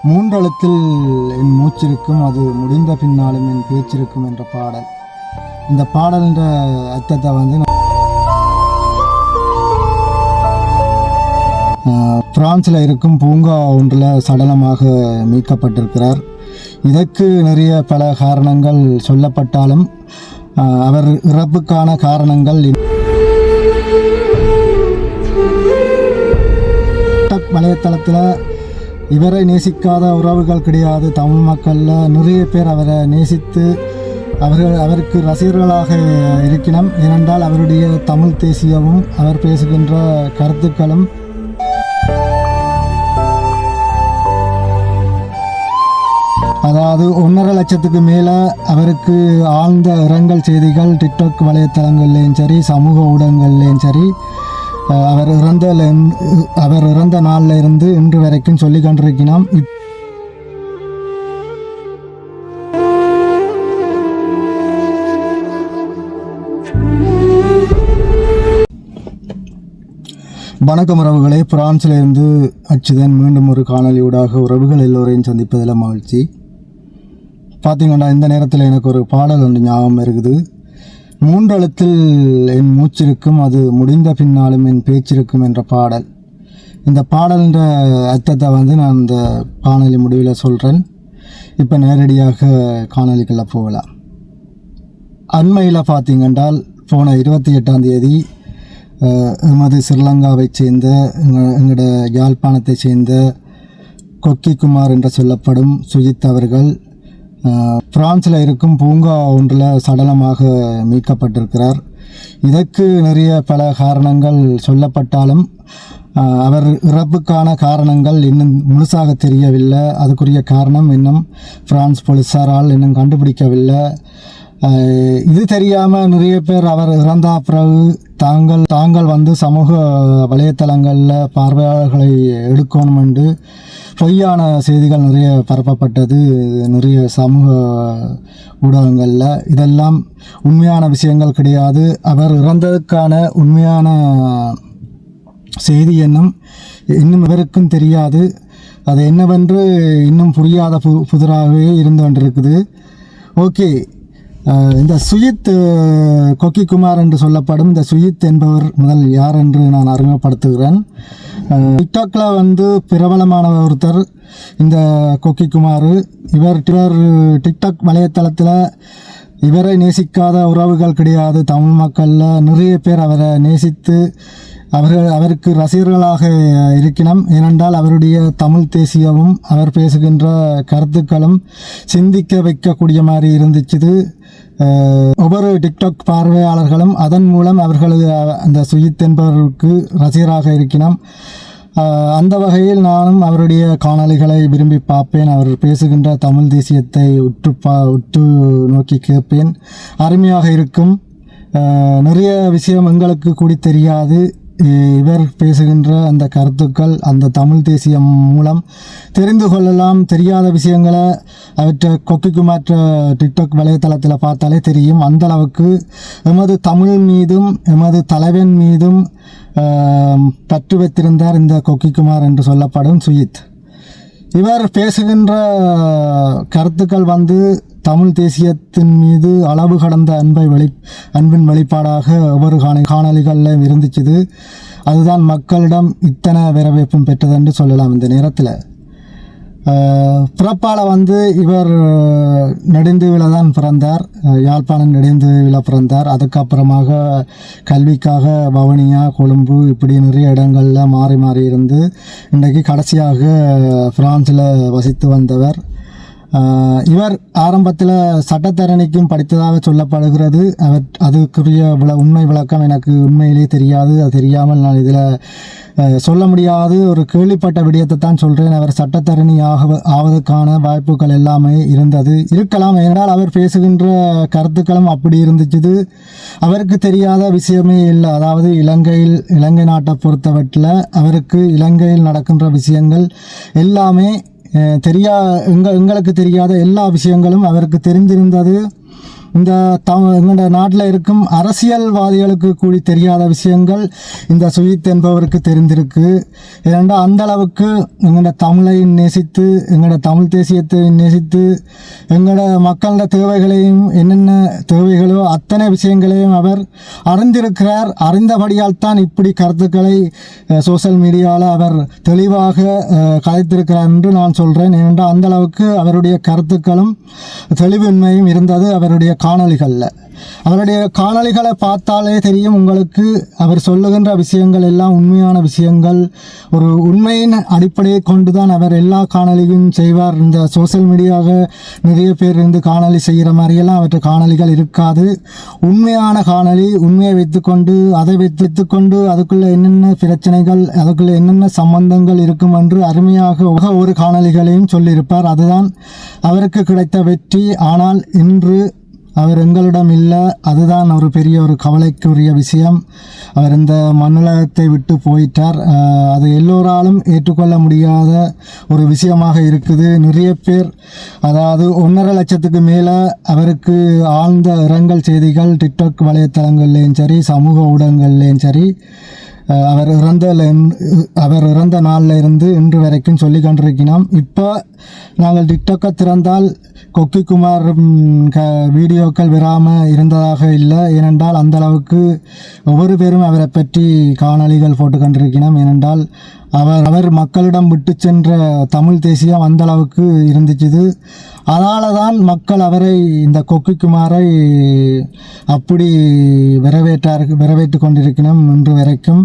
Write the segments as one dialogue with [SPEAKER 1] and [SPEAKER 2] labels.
[SPEAKER 1] மூன்றெழுத்தில் என் மூச்சிருக்கும், அது முடிந்த பின்னாலும் என் பேச்சிருக்கும் என்ற பாடல். இந்த பாடல்ன்ற அர்த்தத்தை பிரான்சில் இருக்கும் பூங்கா ஒன்றில் சடலமாக மீட்கப்பட்டிருக்கிறார். இதற்கு நிறைய பல காரணங்கள் சொல்லப்பட்டாலும் அவர் இறப்புக்கான காரணங்கள் வலைத்தளத்தில் இவரை நேசிக்காத உறவுகள் கிடையாது. தமிழ் மக்களில் நிறைய பேர் அவரை நேசித்து அவருக்கு ரசிகர்களாக இருக்கணும். ஏனென்றால் அவருடைய தமிழ் தேசியமும் அவர் பேசுகின்ற கருத்துக்களும் அதாவது 1.5 லட்சத்துக்கு மேலே அவருக்கு ஆழ்ந்த இரங்கல் செய்திகள் டிக்டாக் வலைத்தளங்கள்லேயும் சரி, சமூக ஊடகங்கள்லேயும் சரி, அவர் இறந்த நாளில் இருந்து இன்று வரைக்கும் சொல்லி கொண்டிருக்கிறோம். வணக்கம் உறவுகளே, பிரான்சிலிருந்து அச்சுதன் மீண்டும் ஒரு காணொலியூடாக உறவுகள் எல்லோரையும் சந்திப்பதில் மகிழ்ச்சி. பார்த்தீங்கன்னா இந்த நேரத்தில் எனக்கு ஒரு பாடல் ஒன்று ஞாபகம் இருக்குது. மூன்றெழுத்தில் என் மூச்சிருக்கும், அது முடிந்த பின்னாலும் என் பேச்சிருக்கும் என்ற பாடல். இந்த பாடல்ன்ற அர்த்தத்தை நான் இந்த காணொலி முடிவில் சொல்கிறேன். இப்போ நேரடியாக காணொலிக்குள்ளே போகலாம். அண்மையில் பார்த்தீங்கன்றால் போன 28ஆம் தேதி எமது ஸ்ரீலங்காவை சேர்ந்த எங்களோட யாழ்ப்பாணத்தை சேர்ந்த கொக்கி குமார் என்று சொல்லப்படும் சுஜித் அவர்கள் பிரான்சில் இருக்கும் பூங்கா ஒன்றில் சடலமாக மீட்கப்பட்டிருக்கிறார். இதற்கு நிறைய பல காரணங்கள் சொல்லப்பட்டாலும் அவர் இறப்புக்கான காரணங்கள் இன்னும் முழுசாக தெரியவில்லை. அதுக்குரிய காரணம் இன்னும் பிரான்ஸ் போலீஸாரால் இன்னும் கண்டுபிடிக்கவில்லை. இது தெரியாமல் நிறைய பேர் அவர் இறந்த பிறகு தாங்கள் சமூக வலைத்தளங்களில் பார்வையாளர்களை எடுக்கணும் என்று பொய்யான செய்திகள் நிறைய பரப்பப்பட்டது நிறைய சமூக ஊடகங்களில். இதெல்லாம் உண்மையான விஷயங்கள் கிடையாது. அவர் இறந்ததுக்கான உண்மையான செய்தி இன்னும் இவருக்கும் தெரியாது. அது என்னவென்று இன்னும் புரியாத புதிராகவே இருந்து கொண்டிருக்குது. ஓகே, இந்த சுஜித் கொக்கி குமார் என்று சொல்லப்படும் இந்த சுஜித் என்பவர் முதல் யார் என்று நான் அறிமுகப்படுத்துகிறேன். டிக்டாக்ல பிரபலமான ஒருத்தர் இந்த கொக்கி குமார். இவர் டிக்டாக் வலைத்தளத்தில் இவரை நேசிக்காத உறவுகள் கிடையாது. தமிழ் மக்களில் நிறைய பேர் அவரை நேசித்து அவருக்கு ரசிகர்களாக இருக்கணும். ஏனென்றால் அவருடைய தமிழ் தேசியமும் அவர் பேசுகின்ற கருத்துக்களும் சிந்திக்க வைக்கக்கூடிய மாதிரி இருந்துச்சு. ஒவ்வொரு டிக்டாக் பார்வையாளர்களும் அதன் மூலம் அவர்களது அந்த சுஜித் என்பவருக்கு ரசிகராக இருக்கணும். அந்த வகையில் நானும் அவருடைய காணொலிகளை விரும்பி பார்ப்பேன். அவர் பேசுகின்ற தமிழ் தேசியத்தை உற்று நோக்கி கேட்பேன். அருமையாக இருக்கும். நிறைய விஷயம் எங்களுக்கு கூடி தெரியாது. இவர் பேசுகின்ற அந்த கருத்துக்கள் அந்த தமிழ் தேசியம் மூலம் தெரிந்து கொள்ளலாம். தெரியாத விஷயங்களை அவற்றை கொக்கிக்குமாற்ற டிக்டாக் வலைத்தளத்தில் பார்த்தாலே தெரியும். அந்த அளவுக்கு எமது தமிழ் மீதும் எமது தலைவன் மீதும் பற்று வைத்திருந்தார் இந்த கொக்கிக்குமார் என்று சொல்லப்படும் சுஜித். இவர் பேசுகின்ற கருத்துக்கள் தமிழ் தேசியத்தின் மீது அளவு கடந்த அன்பின் வெளிப்பாடாக ஒவ்வொரு காணொலிகளில் இருந்துச்சு. அதுதான் மக்களிடம் இத்தனை வரவேற்பும் பெற்றது என்று சொல்லலாம். இந்த நேரத்தில் பிறப்பால் இவர் நெடுந்தீவில் தான் பிறந்தார். யாழ்ப்பாணம் நெடுந்தீவில் பிறந்தார். அதுக்கப்புறமாக கல்விக்காக வவுனியா, கொழும்பு இப்படி நிறைய இடங்களில் மாறி மாறி இருந்து இன்றைக்கு கடைசியாக பிரான்சில் வசித்து வந்தவர். இவர் ஆரம்பத்தில் சட்டத்தரணிக்கும் படித்ததாக சொல்லப்படுகிறது. அதுக்குரிய உண்மை விளக்கம் எனக்கு உண்மையிலே தெரியாது. அது தெரியாமல் நான் இதில் சொல்ல முடியாது. ஒரு கேள்விப்பட்ட விடயத்தை தான் சொல்கிறேன். அவர் சட்டத்தரணி ஆவதற்கான வாய்ப்புகள் எல்லாமே இருக்கலாம். ஏனென்றால் அவர் பேசுகின்ற கருத்துக்களும் அப்படி இருந்துச்சு. அவருக்கு தெரியாத விஷயமே இல்லை. அதாவது இலங்கை நாட்டை பொறுத்தவற்றில் அவருக்கு இலங்கையில் நடக்கின்ற விஷயங்கள் எல்லாமே எங்களுக்கு தெரியாத எல்லா விஷயங்களும் அவருக்கு தெரிந்திருந்தது. இந்த எங்களோட நாட்டில் இருக்கும் அரசியல்வாதிகளுக்கு கூடி தெரியாத விஷயங்கள் இந்த சுஜித் என்பவருக்கு தெரிந்திருக்கு. ஏனென்றால் அந்த அளவுக்கு எங்களோட தமிழை நேசித்து, எங்களோட தமிழ் தேசியத்தை நேசித்து, எங்களோட மக்களோட தேவைகளையும் என்னென்ன தேவைகளோ அத்தனை விஷயங்களையும் அவர் அறிந்திருக்கிறார். அறிந்தபடியால் தான் இப்படி கருத்துக்களை சோசியல் மீடியாவில் அவர் தெளிவாக கதைத்திருக்கிறார் என்று நான் சொல்கிறேன். ஏனென்றால் அந்த அளவுக்கு அவருடைய கருத்துக்களும் தெளிவின்மையும் இருந்தது அவருடைய காணொளிகளில். அவருடைய காணொளிகளை பார்த்தாலே தெரியும் உங்களுக்கு, அவர் சொல்லுகின்ற விஷயங்கள் எல்லாம் உண்மையான விஷயங்கள். ஒரு உண்மையின் அடிப்படையை கொண்டு தான் அவர் எல்லா காணொலியும் செய்வார். இந்த சோசியல் மீடியாவை நிறைய பேர் இருந்து காணொலி செய்கிற மாதிரியெல்லாம் அவற்றை காணொலிகள் இருக்காது. உண்மையான காணொலி, உண்மையை வைத்துக்கொண்டு அதை வைத்துக்கொண்டு அதுக்குள்ளே என்னென்ன பிரச்சனைகள், அதுக்குள்ளே என்னென்ன சம்பந்தங்கள் இருக்கும் என்று அருமையாக ஒரு காணொலிகளையும் சொல்லியிருப்பார். அதுதான் அவருக்கு கிடைத்த வெற்றி. ஆனால் இன்று அவர் எங்களிடம் இல்லை. அதுதான் ஒரு பெரிய ஒரு கவலைக்குரிய விஷயம். அவர் இந்த மண்ணுலகத்தை விட்டு போயிட்டார். அது எல்லோராலும் ஏற்றுக்கொள்ள முடியாத ஒரு விஷயமாக இருக்குது. நிறைய பேர், அதாவது 1.5 லட்சத்துக்கு மேலே அவருக்கு ஆழ்ந்த இரங்கல் செய்திகள் டிக்டாக் வலைத்தளங்கள்லேயும் சரி, சமூக ஊடகங்கள்லேயும் சரி, அவர் இறந்த நாளில் இருந்து இன்று வரைக்கும் சொல்லி கொண்டிருக்கிறோம். இப்போ நாங்கள் டிக்டாக்கை திறந்தால் கொக்கிக்குமார் வீடியோக்கள் வராமல் இருந்ததாக இல்லை. ஏனென்றால் அந்த அளவுக்கு ஒவ்வொரு பேரும் அவரை பற்றி காணொளிகள் போட்டு கொண்டிருக்கிறோம். ஏனென்றால் அவர் மக்களிடம் விட்டு சென்ற தமிழ் தேசியம் அந்த அளவுக்கு இருந்துச்சு. அதனால தான் மக்கள் அவரை, இந்த கொக்கிக்குமாரை அப்படி வரவேற்று கொண்டிருக்கணும் இன்று வரைக்கும்.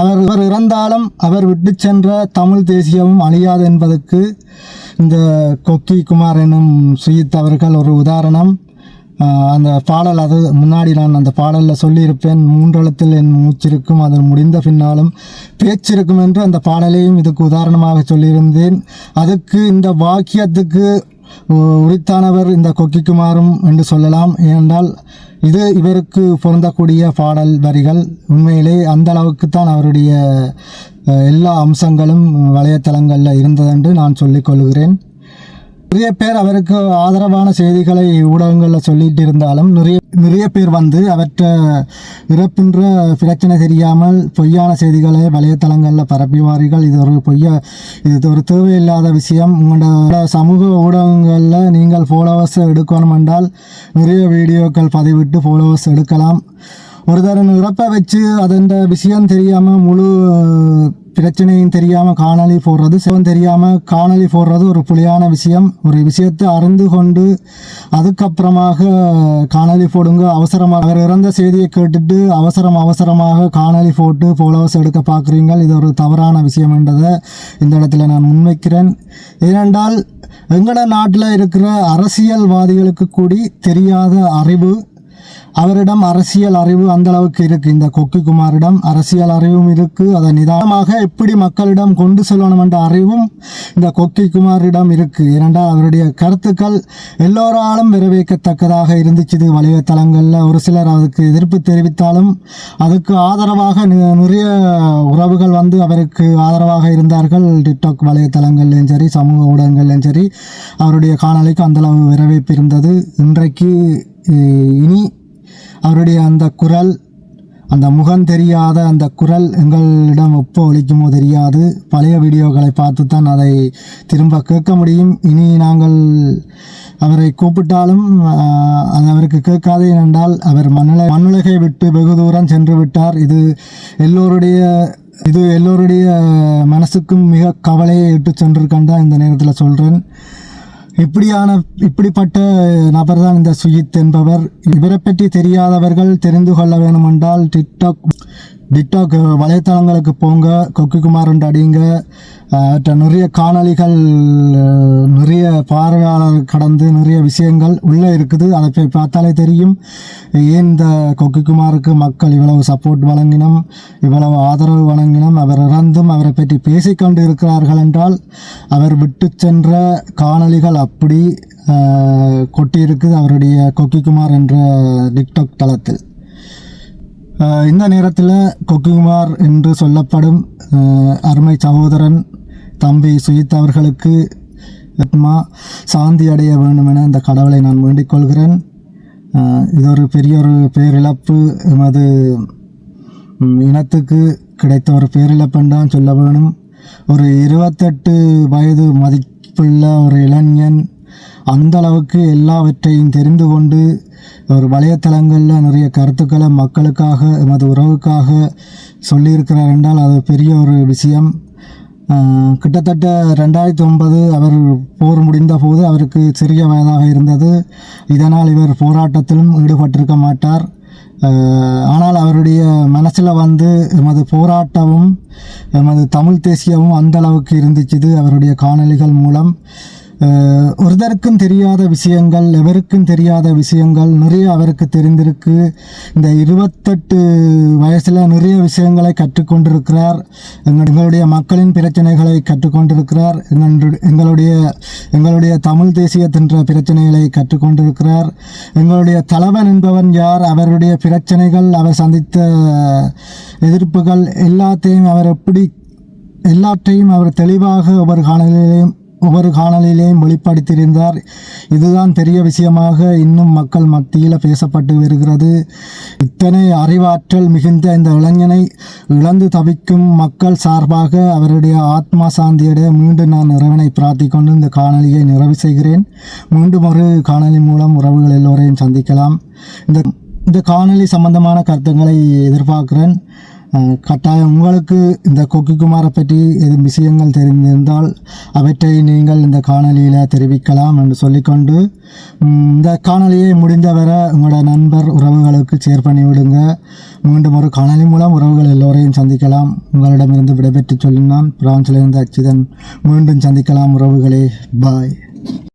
[SPEAKER 1] அவர் இறந்தாலும் அவர் விட்டு சென்ற தமிழ் தேசியமும் அழியாது என்பதற்கு இந்த கொக்கிக்குமார் எனும் சுஜித் அவர்கள் ஒரு உதாரணம். அந்த பாடல், அது முன்னாடி நான் அந்த பாடலில் சொல்லியிருப்பேன், 3 எழுத்தில் என் மூச்சிருக்கும், அது முடிந்த பின்னாலும் பேச்சிருக்கும் என்று அந்த பாடலையும் இதுக்கு உதாரணமாக சொல்லியிருந்தேன். அதுக்கு இந்த வாக்கியத்துக்கு உரித்தானவர் இந்த கொக்கிக்குமாரும் என்று சொல்லலாம். ஏனென்றால் இது இவருக்கு பொருந்தக்கூடிய பாடல் வரிகள். உண்மையிலே அந்த அளவுக்கு தான் அவருடைய எல்லா அம்சங்களும் வலைத்தளங்களில் இருந்ததென்று நான் சொல்லிக்கொள்கிறேன். நிறைய பேர் அவருக்கு ஆதரவான செய்திகளை ஊடகங்களில் சொல்லிட்டு இருந்தாலும் நிறைய பேர் வந்து அவற்றை இறப்பின்ற பிரச்சனை தெரியாமல் பொய்யான செய்திகளை வலைத்தளங்களில் பரப்பிவார்கள். இது ஒரு தேவையில்லாத விஷயம். உங்களோட சமூக ஊடகங்களில் நீங்கள் ஃபாலோவர்ஸ் எடுக்கணும் என்றால் நிறைய வீடியோக்கள் பதிவிட்டு ஃபாலோவர்ஸ் எடுக்கலாம். ஒருத்தர் இறப்பை வச்சு அதன் விஷயம் தெரியாமல், முழு பிரச்சனையும் தெரியாமல் காணொலி போடுறது, சிவம் தெரியாமல் காணொலி போடுறது ஒரு புலியான விஷயம். ஒரு விஷயத்தை அறிந்து கொண்டு அதுக்கப்புறமாக காணொலி போடுங்க. அவசரமாக அவர் இறந்த செய்தியை கேட்டுட்டு அவசரமாக காணொலி போட்டு ஃபாலோவர்ஸ் எடுக்க பார்க்குறீங்க. இது ஒரு தவறான விஷயம் என்றதை இந்த இடத்துல நான் முன்வைக்கிறேன். ஏனென்றால் எங்களோட நாட்டில் இருக்கிற அரசியல்வாதிகளுக்கு கூடி தெரியாத அறிவு, அவரிடம் அரசியல் அறிவு அந்த அளவுக்கு இருக்குது. இந்த கொக்கிக்குமாரிடம் அரசியல் அறிவும் இருக்குது. அதை நிதானமாக எப்படி மக்களிடம் கொண்டு செல்லணும் என்ற அறிவும் இந்த கொக்கிக்குமாரிடம் இருக்குது. ஏனென்றால் அவருடைய கருத்துக்கள் எல்லோராலும் வரவேற்கத்தக்கதாக இருந்துச்சு. வலைத்தளங்களில் ஒரு சிலர் அதுக்கு எதிர்ப்பு தெரிவித்தாலும் அதுக்கு ஆதரவாக நிறைய உறவுகள் வந்து அவருக்கு ஆதரவாக இருந்தார்கள். டிக்டாக் வலைத்தளங்கள்லையும் சரி, சமூக ஊடகங்கள்லையும் சரி, அவருடைய காணொலிக்கு அந்தளவு வரவேற்பு இருந்தது. இன்றைக்கு இனி அவருடைய அந்த குரல், அந்த முகம் தெரியாத அந்த குரல் எங்களிடம் எப்போ ஒலிக்குமோ தெரியாது. பழைய வீடியோக்களை பார்த்து தான் அதை திரும்ப கேட்க முடியும். இனி நாங்கள் அவரை கூப்பிட்டாலும் அது அவருக்கு கேட்காது. என்றால் அவர் மண்ணுலகை விட்டு வெகு தூரம் சென்று விட்டார். இது எல்லோருடைய மனசுக்கும் மிக கவலையை இட்டு சென்றிருக்கேன் இந்த நேரத்தில் சொல்கிறேன். இப்படிப்பட்ட நபர் தான் இந்த சுஜித் என்பவர். இவரை பற்றி தெரியாதவர்கள் தெரிந்து கொள்ள வேண்டுமென்றால் டிக்டாக் வலைத்தளங்களுக்கு போங்க, கொக்கிக்குமார் என்று அடிங்க. நிறைய காணொலிகள், நிறைய பார்வையாளர் கடந்து நிறைய விஷயங்கள் உள்ளே இருக்குது. அதை போய் பார்த்தாலே தெரியும் ஏன் இந்த கொக்கிக்குமாருக்கு மக்கள் இவ்வளவு சப்போர்ட் வழங்கினோம், இவ்வளவு ஆதரவு வழங்கினோம். அவர் இறந்தும் அவரை பற்றி பேசிக்கொண்டு இருக்கிறார்கள் என்றால் அவர் விட்டு சென்ற காணொலிகள் அப்படி கொட்டியிருக்குது அவருடைய கொக்கிக்குமார் என்ற டிக்டாக் தளத்தில். இந்த நேரத்தில் கொக்கிக்குமார் என்று சொல்லப்படும் அருமை சகோதரன் தம்பி சுஜித் அவர்களுக்கு சாந்தி அடைய வேண்டும் என இந்த கடவுளை நான் வேண்டிக் கொள்கிறேன். இது ஒரு பெரிய ஒரு பேரிழப்பு, எமது இனத்துக்கு கிடைத்த ஒரு பேரிழப்புன்னு தான் சொல்ல வேணும். ஒரு 28 வயது மதிப்புள்ள ஒரு இளைஞன் அந்த அளவுக்கு எல்லாவற்றையும் தெரிந்து கொண்டு ஒரு வலைத்தளங்களில் நிறைய கருத்துக்களை மக்களுக்காக, எமது உறவுக்காக சொல்லியிருக்கிறார் என்றால் அது பெரிய ஒரு விஷயம். கிட்டத்தட்ட 2009 அவர் போர் முடிந்த போது அவருக்கு சிறிய வயதாக இருந்தது. இதனால் இவர் போராட்டத்திலும் ஈடுபட்டிருக்க மாட்டார். ஆனால் அவருடைய மனசில் எமது போராட்டமும் எமது தமிழ் தேசியமும் அந்த அளவுக்கு இருந்துச்சு. அவருடைய காணொளிகள் மூலம் ஒருத்தருக்கும் தெரியாத விஷயங்கள், எவருக்கும் தெரியாத விஷயங்கள் நிறைய அவருக்கு தெரிந்திருக்கு. இந்த 28 வயசில் நிறைய விஷயங்களை கற்றுக்கொண்டிருக்கிறார். எங்களுடைய மக்களின் பிரச்சனைகளை கற்றுக்கொண்டிருக்கிறார். எங்களுடைய தமிழ் தேசியத்தின் பிரச்சனைகளை கற்றுக்கொண்டிருக்கிறார். எங்களுடைய தலைவன் என்பவன் யார், அவருடைய பிரச்சனைகள், அவர் சந்தித்த எதிர்ப்புகள் எல்லாத்தையும் அவர் தெளிவாக ஒவ்வொரு காணொளியிலேயும் வெளிப்படுத்தியிருந்தார். இதுதான் பெரிய விஷயமாக இன்னும் மக்கள் மத்தியில் பேசப்பட்டு வருகிறது. இத்தனை அறிவாற்றல் மிகுந்த இந்த இளைஞனை இழந்து தவிக்கும் மக்கள் சார்பாக அவருடைய ஆத்மா சாந்தியடைய மீண்டும் நான் இறைவனை பிரார்த்திக்கொண்டு இந்த காணொளியை நிறைவு செய்கிறேன். மீண்டும் ஒரு காணொளி மூலம் உறவுகள் எல்லோரையும் சந்திக்கலாம். இந்த காணொளி சம்பந்தமான கருத்துக்களை எதிர்பார்க்கிறேன். கட்டாயம் உங்களுக்கு இந்த கொக்கிக்குமாரை பற்றி எதுவும் விஷயங்கள் தெரிந்திருந்தால் அவற்றை நீங்கள் இந்த காணொலியில் தெரிவிக்கலாம் என்று சொல்லிக்கொண்டு இந்த காணொலியை முடிந்தவரை உங்களோட நண்பர் உறவுகளுக்கு ஷேர் பண்ணிவிடுங்க. மீண்டும் ஒரு காணொலி மூலம் உறவுகள் எல்லோரையும் சந்திக்கலாம். உங்களிடமிருந்து விடைபெற்று சொல்லினான் பிரான்சிலிருந்து அச்சிதன். மீண்டும் சந்திக்கலாம் உறவுகளே. பாய்.